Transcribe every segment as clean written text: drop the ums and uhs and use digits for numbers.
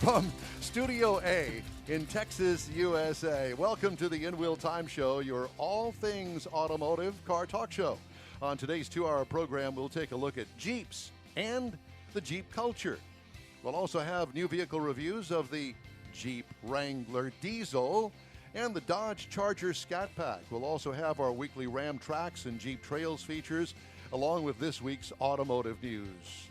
from Studio A in Texas, USA. Welcome to the In Wheel Time Show, your all things automotive car talk show. On today's 2-hour program, we'll take a look at Jeeps and the Jeep culture. We'll also have new vehicle reviews of the Jeep Wrangler Diesel and the Dodge Charger Scat Pack. We'll also have our weekly Ram Tracks and Jeep Trails features, along with this week's automotive news.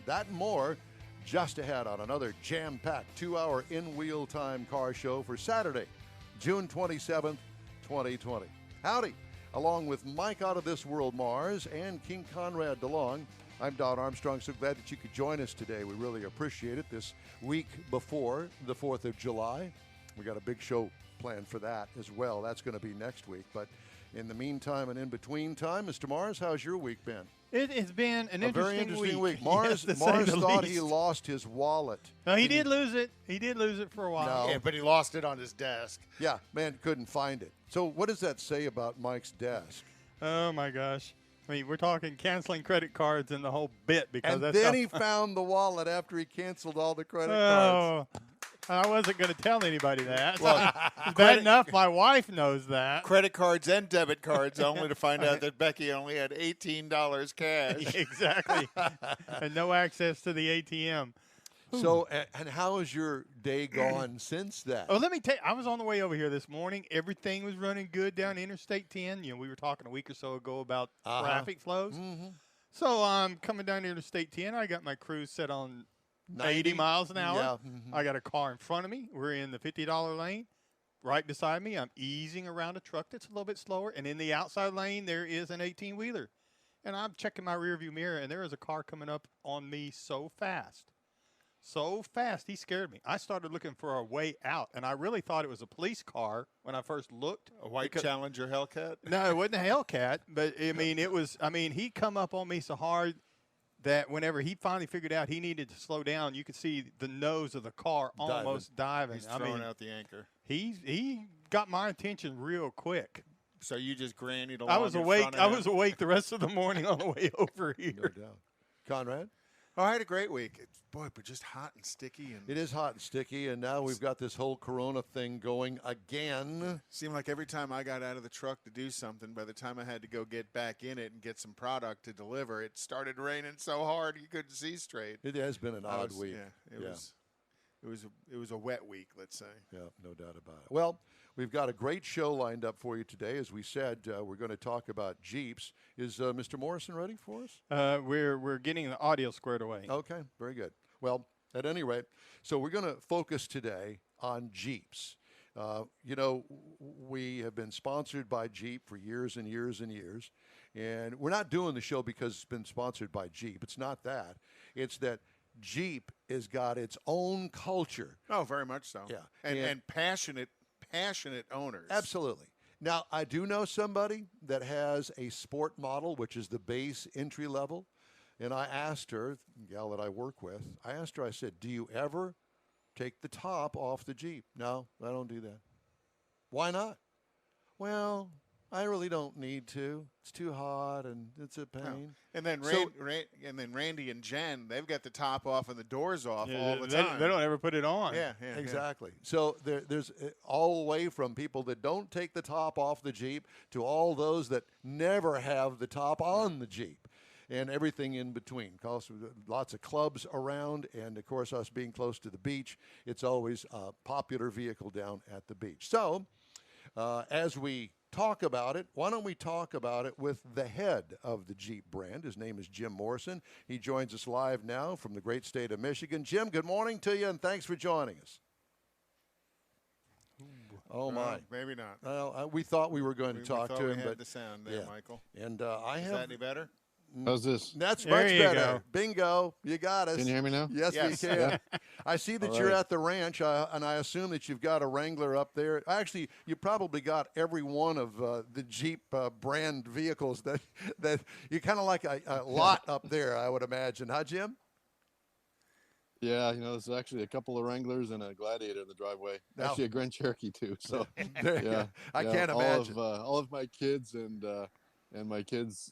That and more just ahead on another jam-packed 2-hour in-wheel time car show for Saturday, June 27th, 2020. Howdy. Along with Mike Out of This World Mars and King Conrad DeLong, I'm Don Armstrong. So glad that you could join us today. We really appreciate it. This week before the 4th of July, we got a big show planned for that as well. That's going to be next week. But in the meantime and in between time, Mr. Mars, how's your week been? It has been an very interesting week. Mars thought he lost his wallet. No, he did lose it. He did lose it for a while. No. Yeah, but he lost it on his desk. Yeah, man couldn't find it. So what does that say about Mike's desk? Oh, my gosh. I mean, we're talking canceling credit cards and the whole bit. Because and that's then he found the wallet after he canceled all the credit cards. I wasn't going to tell anybody that. Well, Bad enough my wife knows that. Credit cards and debit cards, only to find out that Becky only had $18 cash. Exactly. And no access to the ATM. So, and how has your day gone since that? Oh, let me tell you, I was on the way over here this morning. Everything was running good down Interstate 10. You know, we were talking a week or so ago about traffic flows. Mm-hmm. So I'm coming down Interstate 10. I got my cruise set on 80 miles an hour. Yeah. Mm-hmm. I got a car in front of me. We're in the $50 lane. Right beside me, I'm easing around a truck that's a little bit slower. And in the outside lane, there is an 18-wheeler. And I'm checking my rearview mirror, and there is a car coming up on me so fast. So fast, he scared me. I started looking for a way out, and I really thought it was a police car when I first looked. A white Challenger Hellcat? No, it wasn't a Hellcat, but, I mean, it was, I mean, he come up on me so hard that whenever he finally figured out he needed to slow down, you could see the nose of the car almost diving. He's throwing out the anchor. He got my attention real quick. So you just grannied along I was awake. I was awake the rest of the morning on the way over here. No doubt. Conrad? Oh, I had a great week. Boy, but just hot and sticky. And It is hot and sticky, and now we've got this whole corona thing going again. seemed like every time I got out of the truck to do something, by the time I had to go get back in it and get some product to deliver, it started raining so hard you couldn't see straight. It has been an odd week. Yeah, it was a wet week, let's say. Yeah, no doubt about it. Well, we've got a great show lined up for you today. As we said, we're going to talk about Jeeps. Is Mr. Morrison ready for us? We're getting the audio squared away. Okay, very good. Well, at any rate, so we're going to focus today on Jeeps. You know, we have been sponsored by Jeep for years and years and years, and we're not doing the show because it's been sponsored by Jeep. It's not that. It's that Jeep has got its own culture. Oh, very much so. Yeah. And passionate owners. Absolutely. Now, I do know somebody that has a sport model, which is the base entry level. And I asked her, the gal that I work with, I said, do you ever take the top off the Jeep? No, I don't do that. Why not? Well, I really don't need to. It's too hot and it's a pain. No. And then Randy and Jen, they've got the top off and the doors off all the time. They don't ever put it on. Yeah, exactly. So there's all the way from people that don't take the top off the Jeep to all those that never have the top on the Jeep, and everything in between. Because lots of clubs around, and of course us being close to the beach, it's always a popular vehicle down at the beach. So as we talk about it, why don't we talk about it with the head of the Jeep brand? His name is Jim Morrison. He joins us live now from the great state of Michigan. Jim, good morning to you, and thanks for joining us. Oh, my. Maybe not. Well, we thought we were going to talk to him, but the sound there, yeah. Michael. And Is that any better? How's this? That's There much you better. go. Bingo. You got us. Can you hear me now? Yes, Yes. we can. Yeah. I see that All you're right. at the ranch, and I assume that you've got a Wrangler up there. Actually, you probably got every one of the Jeep brand vehicles that you kind of like a lot up there, I would imagine. Huh, Jim? Yeah, you know, there's actually a couple of Wranglers and a Gladiator in the driveway. Now- Actually, a Grand Cherokee too. So There you yeah, go. I yeah, can't imagine. all of my kids and my kids'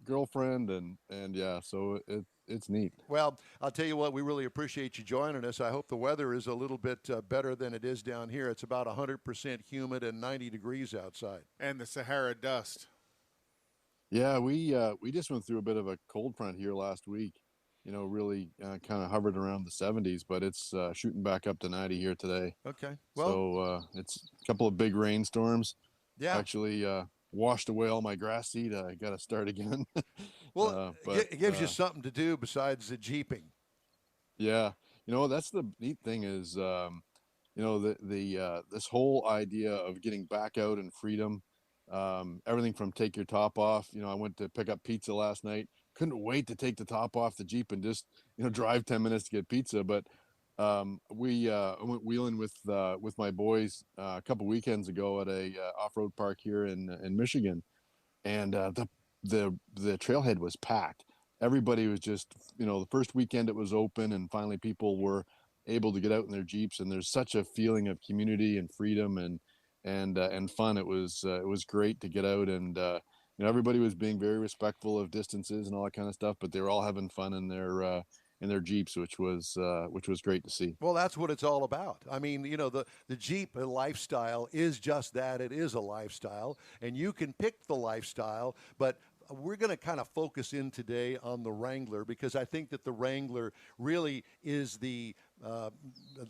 girlfriend and yeah, so it's neat. Well, I'll tell you what, we really appreciate you joining us. I hope the weather is a little bit better than it is down here. It's about 100% humid and 90 degrees outside. And the Sahara dust. Yeah, we just went through a bit of a cold front here last week. Really kind of hovered around the 70s, but it's shooting back up to 90 here today. Okay. Well, So it's a couple of big rainstorms. yeah. Actually washed away all my grass seed. I got to start again. Well, But it gives you something to do besides the jeeping. yeah, that's the neat thing is, this whole idea of getting back out in freedom, everything from take your top off. I went to pick up pizza last night. Couldn't wait to take the top off the Jeep and just, drive 10 minutes to get pizza. But I went wheeling with my boys a couple weekends ago at a off-road park here in Michigan, and the trailhead was packed. Everybody was just, the first weekend it was open, and finally people were able to get out in their Jeeps, and there's such a feeling of community and freedom and fun. It was great to get out, and everybody was being very respectful of distances and all that kind of stuff, but they were all having fun in their Jeeps, which was great to see. Well, that's what it's all about. I mean, the Jeep lifestyle is just that. It is a lifestyle, and you can pick the lifestyle, but we're going to kind of focus in today on the Wrangler because I think that the Wrangler really is the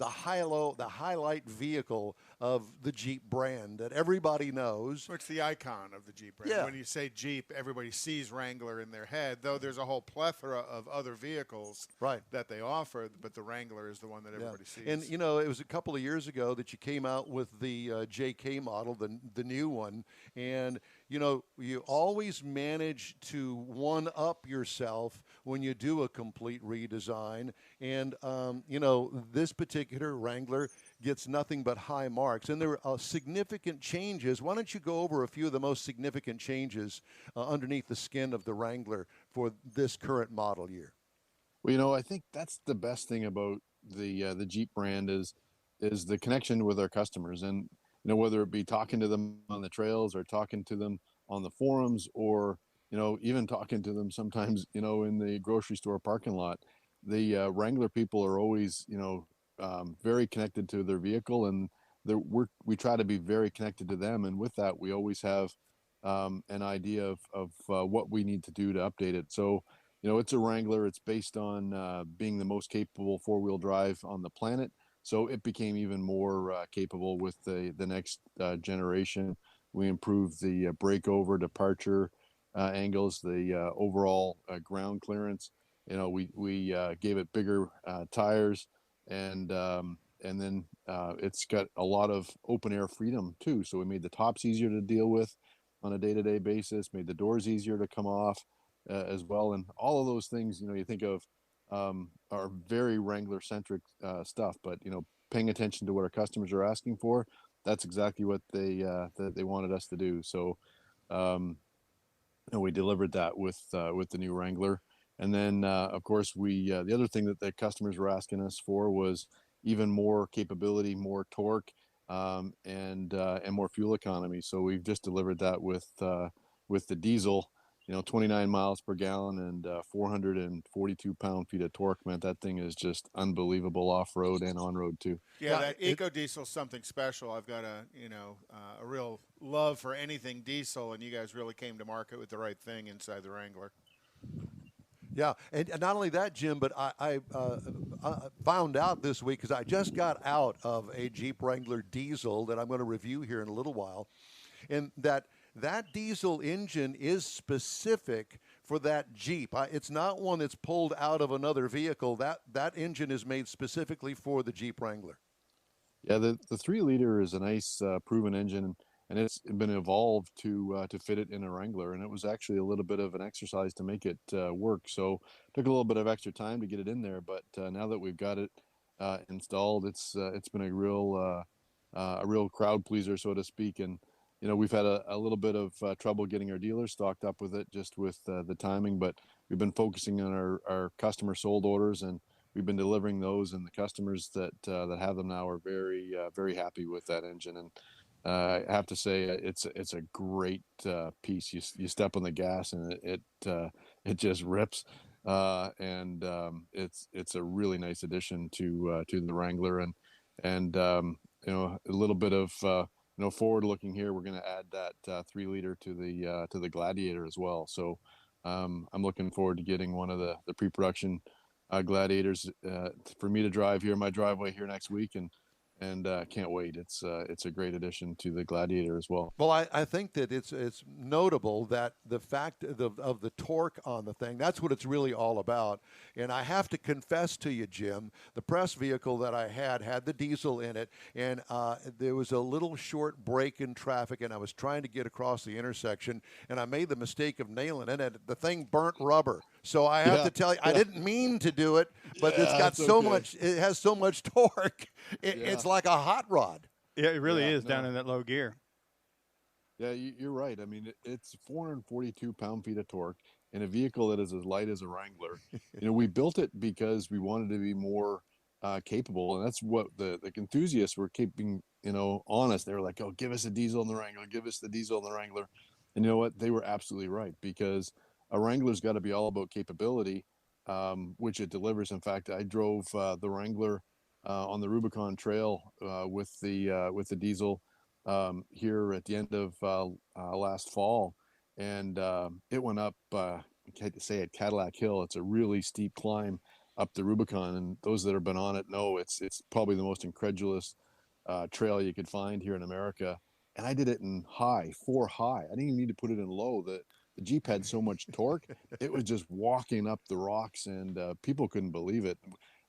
highlight vehicle of the Jeep brand that everybody knows. It's the icon of the Jeep brand. Yeah. When you say Jeep, everybody sees Wrangler in their head, though there's a whole plethora of other vehicles that they offer, but the Wrangler is the one that everybody sees. And, it was a couple of years ago that you came out with the JK model, the new one, and you always manage to one-up yourself when you do a complete redesign. And, this particular Wrangler gets nothing but high marks. And there are significant changes. Why don't you go over a few of the most significant changes underneath the skin of the Wrangler for this current model year? Well, I think that's the best thing about the Jeep brand is the connection with our customers. And whether it be talking to them on the trails or talking to them on the forums or, even talking to them sometimes, in the grocery store parking lot, the Wrangler people are always, very connected to their vehicle, and we try to be very connected to them. And with that, we always have an idea of what we need to do to update it. So, it's a Wrangler. It's based on being the most capable four-wheel drive on the planet. So it became even more capable with the next generation. We improved the breakover, departure angles, the overall ground clearance. We gave it bigger tires, and then it's got a lot of open air freedom too. So we made the tops easier to deal with on a day-to-day basis, made the doors easier to come off as well, and all of those things you think of are very Wrangler centric stuff. But paying attention to what our customers are asking for, that's exactly what they wanted us to do. So we delivered that with the new Wrangler. And then of course the other thing that the customers were asking us for was even more capability, more torque, and more fuel economy. So we've just delivered that with the diesel. 29 miles per gallon and 442 pound-feet of torque. Man, that thing is just unbelievable off-road and on-road too. Yeah, that Eco Diesel's something special. I've got a real love for anything diesel, and you guys really came to market with the right thing inside the Wrangler. Yeah, and not only that, Jim, but I found out this week because I just got out of a Jeep Wrangler diesel that I'm going to review here in a little while, and that diesel engine is specific for that Jeep. It's not one that's pulled out of another vehicle. That engine is made specifically for the Jeep Wrangler. Yeah, the 3-liter is a nice proven engine, and it's been evolved to fit it in a Wrangler. And it was actually a little bit of an exercise to make it work. So it took a little bit of extra time to get it in there. But now that we've got it installed, it's been a real crowd pleaser, so to speak. And we've had a little bit of trouble getting our dealers stocked up with it, just with the timing, but we've been focusing on our customer sold orders, and we've been delivering those, and the customers that have them now are very, very happy with that engine. And I have to say, it's a great piece. You step on the gas and it just rips. It's a really nice addition to the Wrangler, and a little bit of forward looking here. We're going to add that 3 liter to the Gladiator as well. So I'm looking forward to getting one of the pre-production Gladiators for me to drive here in my driveway here next week, and can't wait. It's a great addition to the Gladiator as well. Well, I think that it's notable that the fact of the torque on the thing, that's what it's really all about. And I have to confess to you, Jim, the press vehicle that I had the diesel in it, and there was a little short break in traffic, and I was trying to get across the intersection, and I made the mistake of nailing it, and the thing burnt rubber. So I have to tell you, I didn't mean to do it, but it's got so much, it has so much torque. It's like a hot rod. Yeah, it really is down in that low gear. Yeah, you're right. I mean, it's 442 pound-feet of torque in a vehicle that is as light as a Wrangler. We built it because we wanted to be more capable, and that's what the enthusiasts were keeping, honest. They were like, "Oh, give us a diesel in the Wrangler, give us the diesel in the Wrangler," and you know what? They were absolutely right, because a Wrangler's got to be all about capability, which it delivers. In fact, I drove the Wrangler on the Rubicon Trail with the diesel here at the end of last fall, and it went up. I hate to say it, Cadillac Hill. It's a really steep climb up the Rubicon, and those that have been on it know it's probably the most incredulous trail you could find here in America. And I did it in high, 4 high. I didn't even need to put it in low. The Jeep had so much torque, it was just walking up the rocks, and people couldn't believe it.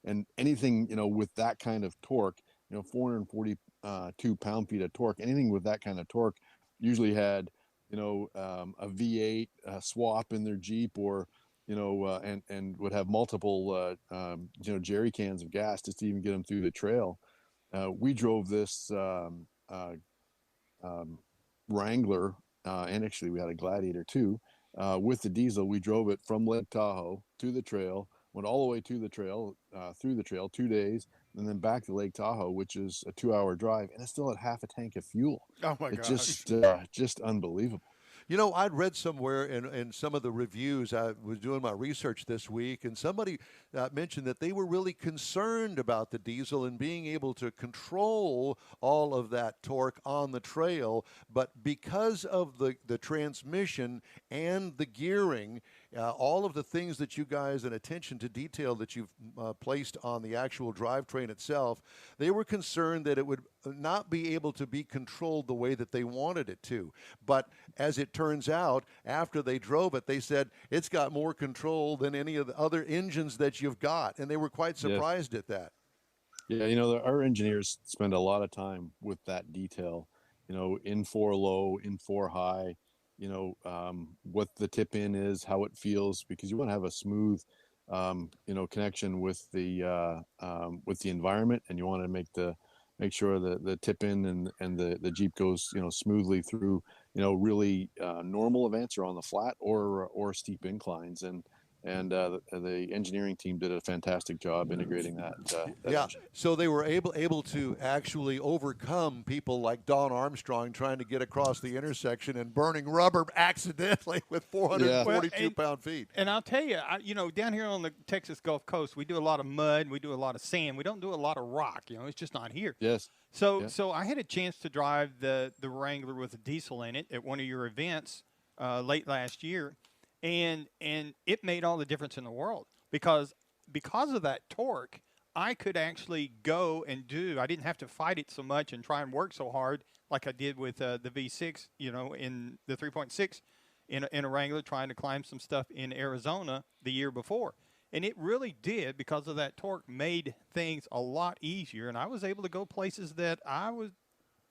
And anything, with that kind of torque, 442 pound-feet of torque, anything with that kind of torque usually had, a V8 swap in their Jeep, or, and would have multiple, jerry cans of gas just to even get them through the trail. We drove this Wrangler, and actually we had a Gladiator too, with the diesel. We drove it from Lake Tahoe to the trail, went all the way to the trail, through the trail, 2 days, and then back to Lake Tahoe, which is a 2-hour drive, and it still had half a tank of fuel. Oh my gosh. Just unbelievable. I'd read somewhere in some of the reviews, I was doing my research this week, and somebody mentioned that they were really concerned about the diesel and being able to control all of that torque on the trail. But because of the transmission and the gearing, all of the things that you guys, and attention to detail that you've placed on the actual drivetrain itself, they were concerned that it would not be able to be controlled the way that they wanted it to. But as it turns out, after they drove it, they said it's got more control than any of the other engines that you've got, and they were quite surprised at that. Yeah, our engineers spend a lot of time with that detail, in 4 low, in 4 high, what the tip in is, how it feels, because you want to have a smooth, connection with the environment, and you want to make sure that the tip in and the Jeep goes, smoothly through, really normal events, or on the flat or steep inclines. And the engineering team did a fantastic job integrating that. Engine. So they were able to actually overcome people like Don Armstrong trying to get across the intersection and burning rubber accidentally with 442 pound-feet. And I'll tell you, down here on the Texas Gulf Coast, we do a lot of mud, we do a lot of sand. We don't do a lot of rock. It's just not here. Yes. So I had a chance to drive the Wrangler with a diesel in it at one of your events late last year. And it made all the difference in the world, because of that torque, I could actually go and I didn't have to fight it so much and try and work so hard like I did with the V6, in the 3.6 in a Wrangler, trying to climb some stuff in Arizona the year before. And it really did, because of that torque, made things a lot easier, and I was able to go places that I would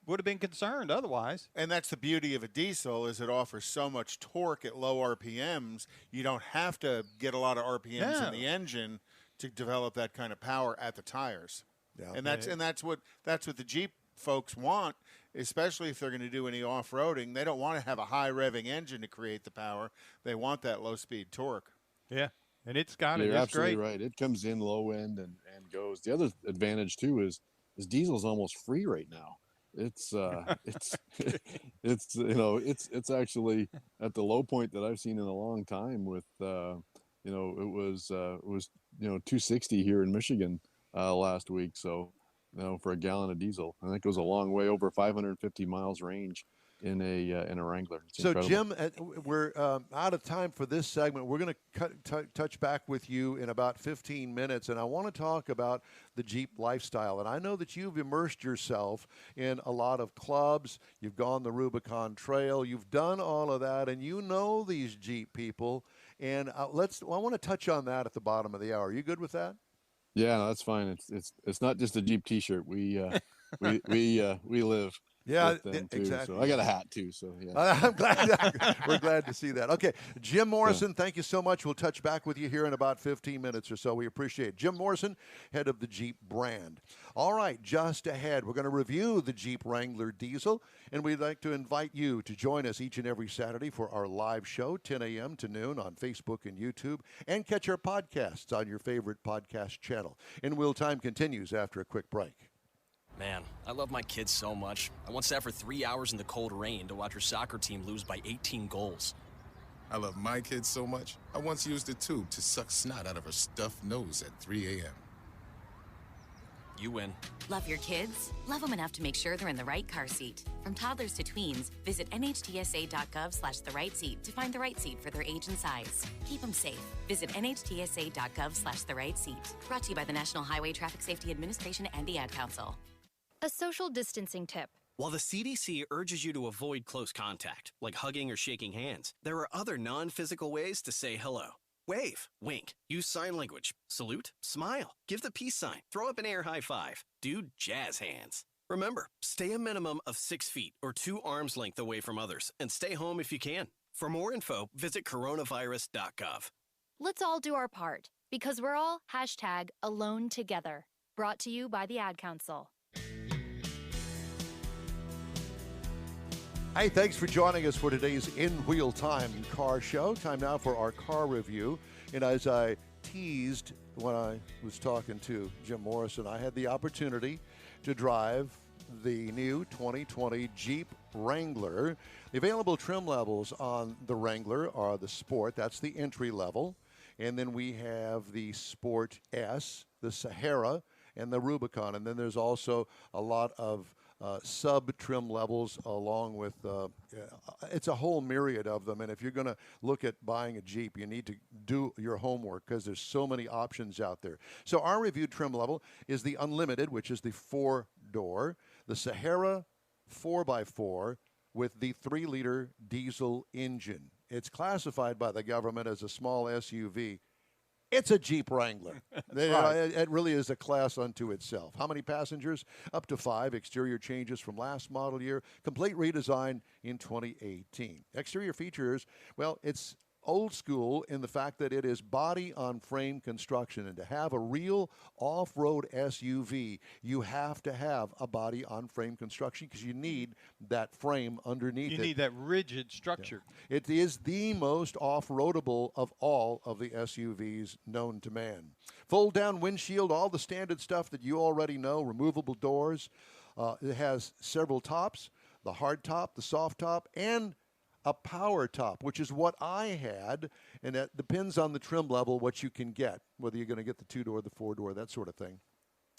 have been concerned otherwise. And that's the beauty of a diesel, is it offers so much torque at low RPMs. You don't have to get a lot of RPMs in the engine to develop that kind of power at the tires. Yeah. And that's what the Jeep folks want, especially if they're going to do any off-roading. They don't want to have a high revving engine to create the power. They want that low speed torque. Yeah. And it's got it. You're absolutely great. Right. It comes in low end and goes. The other advantage too is diesel's almost free right now. It's actually at the low point that I've seen in a long time with it was 260 here in Michigan last week. So for a gallon of diesel, I think it goes a long way, over 550 miles range in a Wrangler. It's so incredible. Jim, we're out of time for this segment. We're going to touch back with you in about 15 minutes, and I want to talk about the Jeep lifestyle. And I know that you've immersed yourself in a lot of clubs. You've gone the Rubicon Trail. You've done all of that, and you know these Jeep people. And I want to touch on that at the bottom of the hour. Are you good with that? Yeah, no, that's fine. It's not just a Jeep T-shirt. We live. Yeah, Them too. exactly. So I got a hat too. So yeah, I'm glad. We're glad to see that. Okay, Jim Morrison, thank you so much. We'll touch back with you here in about 15 minutes or so. We appreciate it. Jim Morrison, head of the Jeep brand. All right, just ahead, we're going to review the Jeep Wrangler diesel, and we'd like to invite you to join us each and every Saturday for our live show, 10 a.m. to noon on Facebook and YouTube, and catch our podcasts on your favorite podcast channel. In Wheel Time continues after a quick break. Man, I love my kids so much. I once sat for 3 hours in the cold rain to watch her soccer team lose by 18 goals. I love my kids so much, I once used a tube to suck snot out of her stuffed nose at 3 a.m. You win. Love your kids? Love them enough to make sure they're in the right car seat. From toddlers to tweens, visit nhtsa.gov/the right seat to find the right seat for their age and size. Keep them safe. Visit nhtsa.gov/the right seat. Brought to you by the National Highway Traffic Safety Administration and the Ad Council. A social distancing tip. While the CDC urges you to avoid close contact, like hugging or shaking hands, there are other non-physical ways to say hello. Wave, wink, use sign language, salute, smile, give the peace sign, throw up an air high five, do jazz hands. Remember, stay a minimum of 6 feet or 2 arms length away from others, and stay home if you can. For more info, visit coronavirus.gov. Let's all do our part, because we're all #AloneTogether. Brought to you by the Ad Council. Hey, thanks for joining us for today's In Wheel Time car show. Time now for our car review. And as I teased when I was talking to Jim Morrison, I had the opportunity to drive the new 2020 Jeep Wrangler. The available trim levels on the Wrangler are the Sport, that's the entry level. And then we have the Sport S, the Sahara, and the Rubicon. And then there's also a lot of sub-trim levels along with, it's a whole myriad of them. And if you're going to look at buying a Jeep, you need to do your homework because there's so many options out there. So our reviewed trim level is the Unlimited, which is the 4-door, the Sahara 4x4 with the 3-liter diesel engine. It's classified by the government as a small SUV. It's a Jeep Wrangler. It really is a class unto itself. How many passengers? Up to 5. Exterior changes from last model year. Complete redesign in 2018. Exterior features, well, it's old school in the fact that it is body-on-frame construction. And to have a real off-road SUV, you have to have a body-on-frame construction because you need that frame underneath it. You need that rigid structure. Yeah. It is the most off-roadable of all of the SUVs known to man. Fold-down windshield, all the standard stuff that you already know, removable doors. It has several tops, the hard top, the soft top, and a power top, which is what I had, and that depends on the trim level what you can get, whether you're going to get the 2-door, the 4-door, that sort of thing.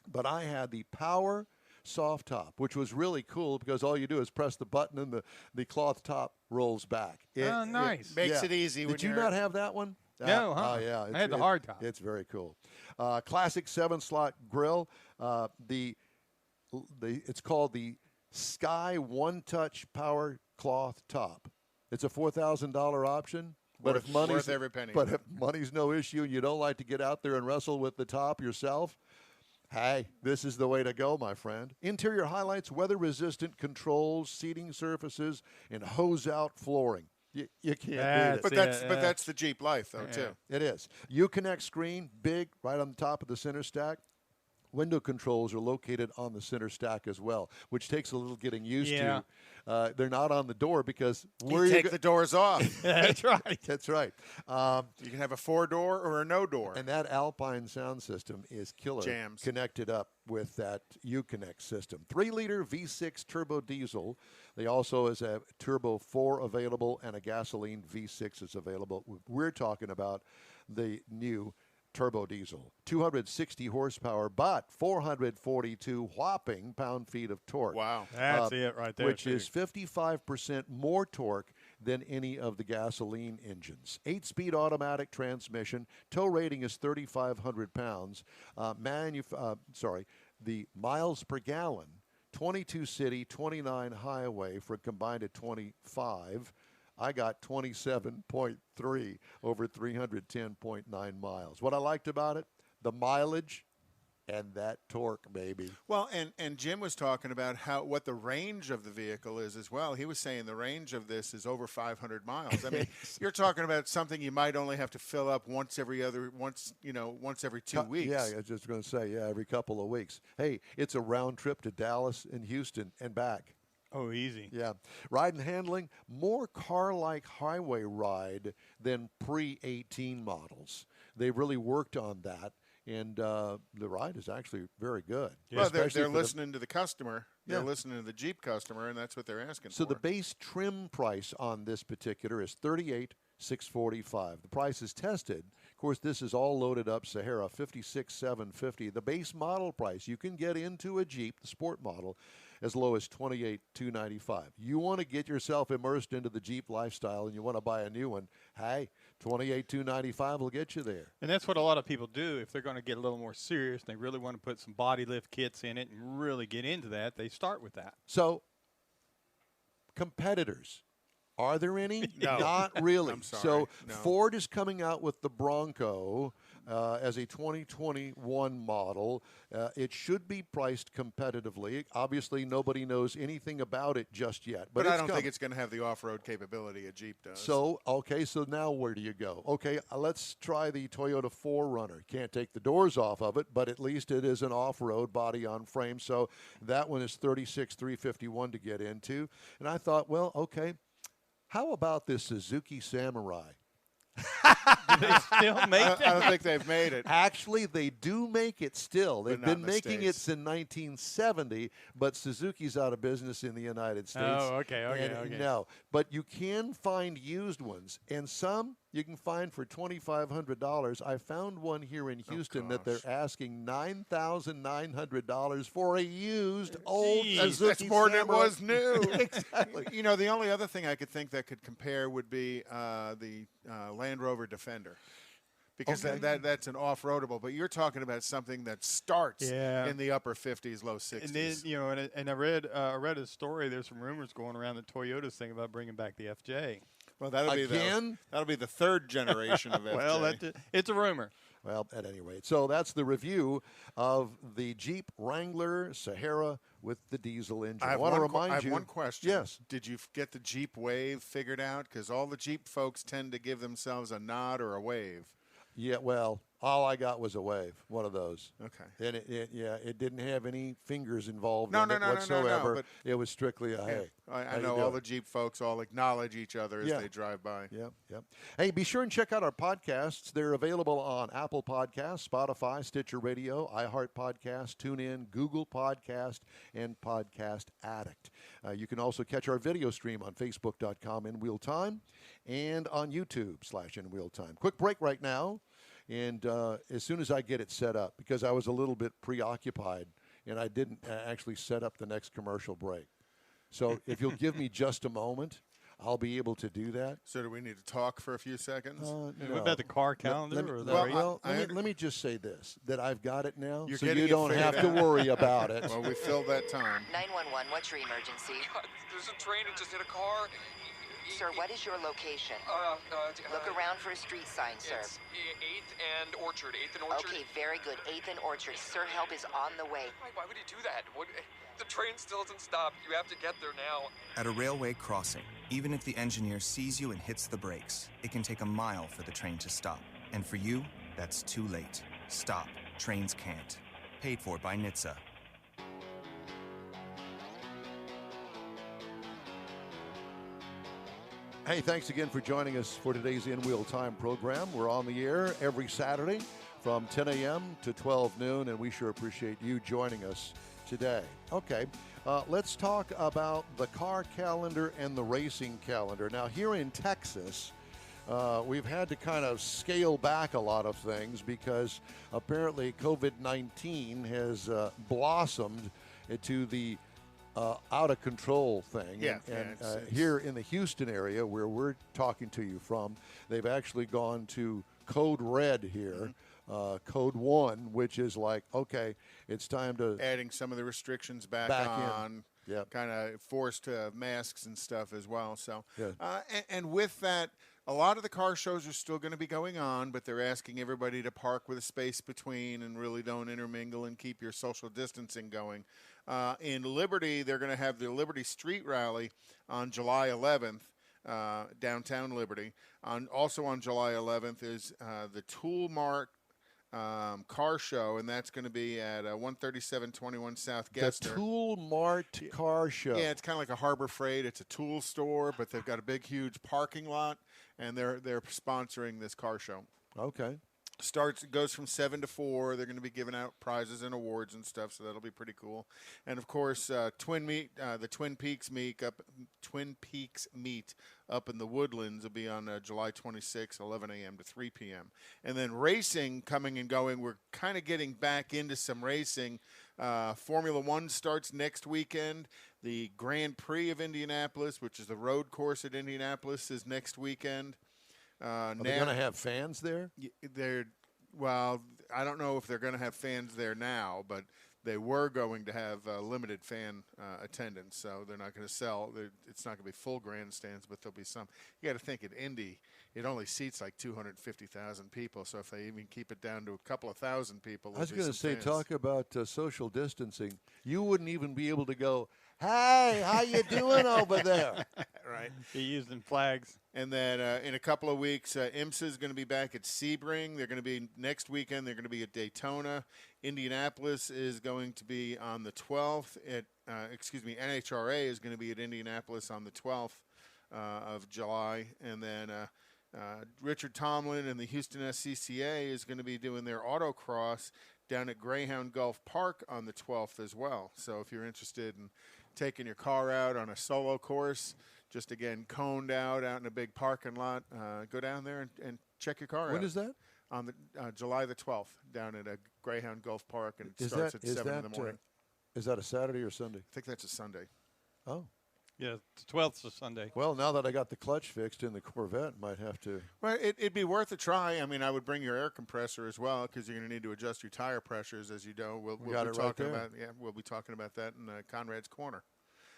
But I had the power soft top, which was really cool because all you do is press the button and the cloth top rolls back. Nice. Makes it easy. Did you not have that one? No, huh? Oh, yeah. I had the hard top. It's very cool. Classic 7-slot grill. It's called the Sky One Touch Power Cloth Top. It's a $4,000 option, but if worth every penny. But if money's no issue and you don't like to get out there and wrestle with the top yourself, hey, this is the way to go, my friend. Interior highlights, weather-resistant controls, seating surfaces, and hose-out flooring. You can't beat it. But that's the Jeep life, though, too. It is. Uconnect screen, big, right on the top of the center stack. window controls are located on the center stack as well, which takes a little getting used Yeah. to. They're not on the door because You take the doors off. That's right. That's right. You can have a 4-door or a no-door. And that Alpine sound system is killer. Jams. Connected up with that Uconnect system. 3-liter V6 turbo diesel. They also has a turbo 4 available and a gasoline V6 is available. We're talking about the new turbo diesel. 260 horsepower, but 442 whopping pound-feet of torque. Wow. That's it right there. Which too. is 55% more torque than any of the gasoline engines. 8-speed automatic transmission. Tow rating is 3,500 pounds. The miles per gallon, 22 city, 29 highway for a combined of 25. I got 27.3 over 310.9 miles. What I liked about it, the mileage and that torque, baby. Well, and Jim was talking about what the range of the vehicle is as well. He was saying the range of this is over 500 miles. I mean, you're talking about something you might only have to fill up once every 2 weeks. Yeah, I was just going to say, every couple of weeks. Hey, it's a round trip to Dallas and Houston and back. Oh, easy. Yeah. Ride and handling, more car-like highway ride than pre-18 models. They really worked on that, and the ride is actually very good. Yeah, well, they're listening to the customer. They're listening to the Jeep customer, and that's what they're asking for. So the base trim price on this particular is $38,645. The price is tested. Of course, this is all loaded up Sahara, $56,750. The base model price, you can get into a Jeep, the sport model, as low as $28,295. You want to get yourself immersed into the Jeep lifestyle and you want to buy a new one, hey, $28,295 will get you there. And that's what a lot of people do. If they're going to get a little more serious, they really want to put some body lift kits in it and really get into that, they start with that. So, competitors, are there any? No. Not really. I'm sorry. So No. Ford is coming out with the Bronco as a 2021 model. It should be priced competitively. Obviously, nobody knows anything about it just yet. But I don't think it's going to have the off-road capability a Jeep does. So now where do you go? Okay, let's try the Toyota 4Runner. Can't take the doors off of it, but at least it is an off-road body on frame. So that one is $36,351 to get into. And I thought, well, okay, how about this Suzuki Samurai? Do they still make that? I don't think they've made it. Actually, they do make it still. They've But not been in the making it States. since 1970, but Suzuki's out of business in the United States. Oh, okay. And no, but you can find used ones, and some you can find for $2,500. I found one here in Houston that they're asking $9,900 for a used old Jeez, Suzuki That's more than it Samurai. was new. Exactly. You know, the only other thing I could think that could compare would be the Land Rover Defender. Because Okay. that's an off-roadable, but you're talking about something that starts Yeah. in the upper 50s, low 60s. And then, and I read a story. There's some rumors going around that Toyota's thinking about bringing back the FJ. Well, that'll be the third generation of FJ. Well, it's a rumor. Well, at any rate, so that's the review of the Jeep Wrangler Sahara with the diesel engine. I want to remind you. I have one question. Yes. Did you get the Jeep Wave figured out? Because all the Jeep folks tend to give themselves a nod or a wave. Yeah, well, all I got was a wave, one of those. Okay. And it didn't have any fingers involved No, in no, it no, no, no, whatsoever. but- it was strictly a hey. I how you know all doing? the Jeep folks all acknowledge each other as Yeah. they drive by. Yep. Hey, be sure and check out our podcasts. They're available on Apple Podcasts, Spotify, Stitcher Radio, iHeart Podcast, TuneIn, Google Podcast, and Podcast Addict. You can also catch our video stream on Facebook.com in Wheel Time and on YouTube/In Wheel Time. Quick break right now. And as soon as I get it set up, because I was a little bit preoccupied and I didn't actually set up the next commercial break. So if you'll give me just a moment, I'll be able to do that. So do we need to talk for a few seconds? No. What about the car calendar? or the race? Let me just say this, that I've got it now, You're so getting you it don't figured have to out. worry about it. Well, we filled that time. 911, what's your emergency? There's a train that just hit a car. Sir, what is your location? Look around for a street sign, sir. It's 8th and Orchard. 8th and Orchard. Okay, very good. 8th and Orchard. Sir, help is on the way. Why would he do that? The train still hasn't stopped. You have to get there now. At a railway crossing, even if the engineer sees you and hits the brakes, it can take a mile for the train to stop. And for you, that's too late. Stop. Trains can't. Paid for by NHTSA. Hey, thanks again for joining us for today's In Wheel Time program. We're on the air every Saturday from 10 a.m. to 12 noon, and we sure appreciate you joining us today. Okay, let's talk about the car calendar and the racing calendar. Now, here in Texas, we've had to kind of scale back a lot of things because apparently COVID-19 has blossomed into the out of control thing. Yeah, and here in the Houston area where we're talking to you from, they've actually gone to code red here, code 1, which is like, okay, it's time to adding some of the restrictions back on. Yeah, kind of forced masks and stuff as well. So, yeah. And with that, a lot of the car shows are still going to be going on, but they're asking everybody to park with a space between and really don't intermingle and keep your social distancing going. In Liberty, they're going to have the Liberty Street Rally on July 11th, downtown Liberty. Also on July 11th is the Tool Mart car show, and that's going to be at 13721 South Gessner. The Tool Mart car show. Yeah, it's kind of like a Harbor Freight. It's a tool store, but they've got a big, huge parking lot, and they're sponsoring this car show. Okay. Goes from 7 to 4. They're going to be giving out prizes and awards and stuff, so that'll be pretty cool. And of course, the Twin Peaks meet up in the Woodlands will be on July 26, 11 a.m. to 3 p.m. And then racing coming and going. We're kind of getting back into some racing. Formula One starts next weekend. The Grand Prix of Indianapolis, which is the road course at Indianapolis, is next weekend. Are they going to have fans there? Well, I don't know if they're going to have fans there now, but they were going to have limited fan attendance, so they're not going to sell. It's not going to be full grandstands, but there'll be some. You got to think at Indy, it only seats like 250,000 people, so if they even keep it down to a couple of thousand people, I was going to say, fans. talk about social distancing. You wouldn't even be able to go, hey, how you doing over there? Right. Be using flags. And then in a couple of weeks, IMSA is going to be back at Sebring. They're going to be next weekend. They're going to be at Daytona. Indianapolis is going to be on the 12th. NHRA is going to be at Indianapolis on the 12th of July. And then Richard Tomlin and the Houston SCCA is going to be doing their autocross down at Greyhound Golf Park on the 12th as well. So if you're interested in taking your car out on a solo course, just again coned out in a big parking lot, go down there and check your car out. When is that? On the July the 12th, down at a Greyhound Golf Park, and it starts at 7 in the morning. Is that a Saturday or Sunday? I think that's a Sunday. Oh. Yeah, the 12th's a Sunday. Well, now that I got the clutch fixed in the Corvette, might have to. Well, it'd be worth a try. I mean, I would bring your air compressor as well because you're going to need to adjust your tire pressures as you go. We'll got be it talking right there. about we'll be talking about that in Conrad's Corner.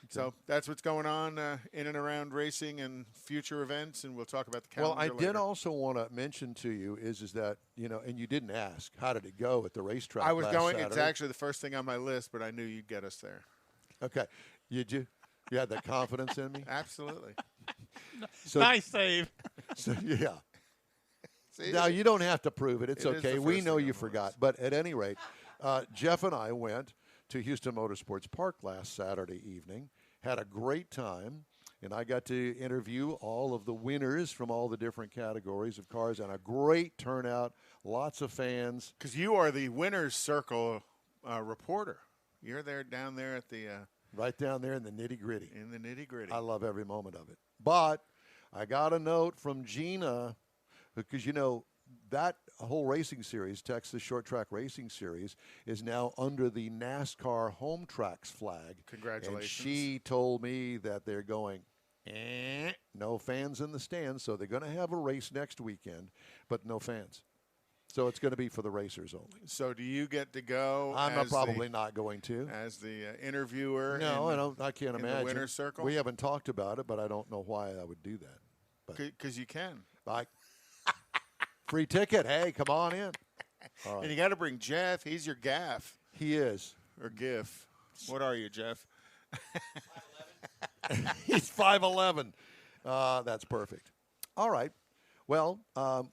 Okay. So that's what's going on in and around racing and future events, and we'll talk about the calendar Well, I later. did also want to mention to you is that, and you didn't ask, how did it go at the racetrack I was last going. Saturday? It's actually the first thing on my list, but I knew you'd get us there. Okay. You had that confidence in me? Absolutely. So, nice save. So, yeah. See, now, you don't have to prove it. It's it is okay. the We first know thing you on the forgot. list. But at any rate, Jeff and I went to Houston Motorsports Park last Saturday evening, had a great time, and I got to interview all of the winners from all the different categories of cars, and a great turnout, lots of fans. Because you are the winner's circle reporter. You're there down there at the right down there in the nitty-gritty. In the nitty-gritty. I love every moment of it. But I got a note from Gina because, that whole racing series, Texas Short Track Racing Series, is now under the NASCAR Home Tracks flag. Congratulations. And she told me that they're going, no fans in the stands, so they're going to have a race next weekend, but no fans. So it's going to be for the racers only. So do you get to go? I'm probably not going to. As the interviewer? No, I can't in imagine. The winner's circle? We haven't talked about it, but I don't know why I would do that. Because you can. Free ticket. Hey, come on in. Right. And you got to bring Jeff. He's your gaff. He is. Or GIF. What are you, Jeff? 5'11". He's 5'11". That's perfect. All right. Well,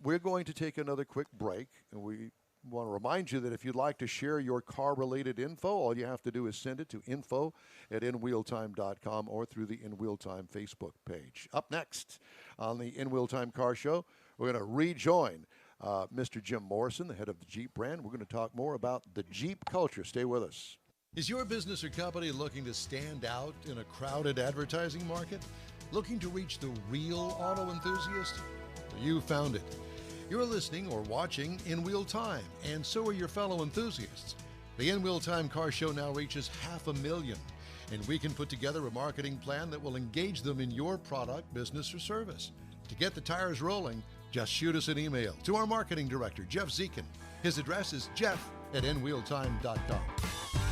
we're going to take another quick break, and we want to remind you that if you'd like to share your car-related info, all you have to do is send it to info@inwheeltime.com or through the In Wheel Time Facebook page. Up next on the In Wheel Time Car Show, we're going to rejoin Mr. Jim Morrison, the head of the Jeep brand. We're going to talk more about the Jeep culture. Stay with us. Is your business or company looking to stand out in a crowded advertising market? Looking to reach the real auto enthusiast? You found it. You're listening or watching In Wheel Time, and so are your fellow enthusiasts. The In Wheel Time Car Show now reaches 500,000, and we can put together a marketing plan that will engage them in your product, business, or service. To get the tires rolling, just shoot us an email to our marketing director, Jeff Zekin. His address is jeff@inwheeltime.com.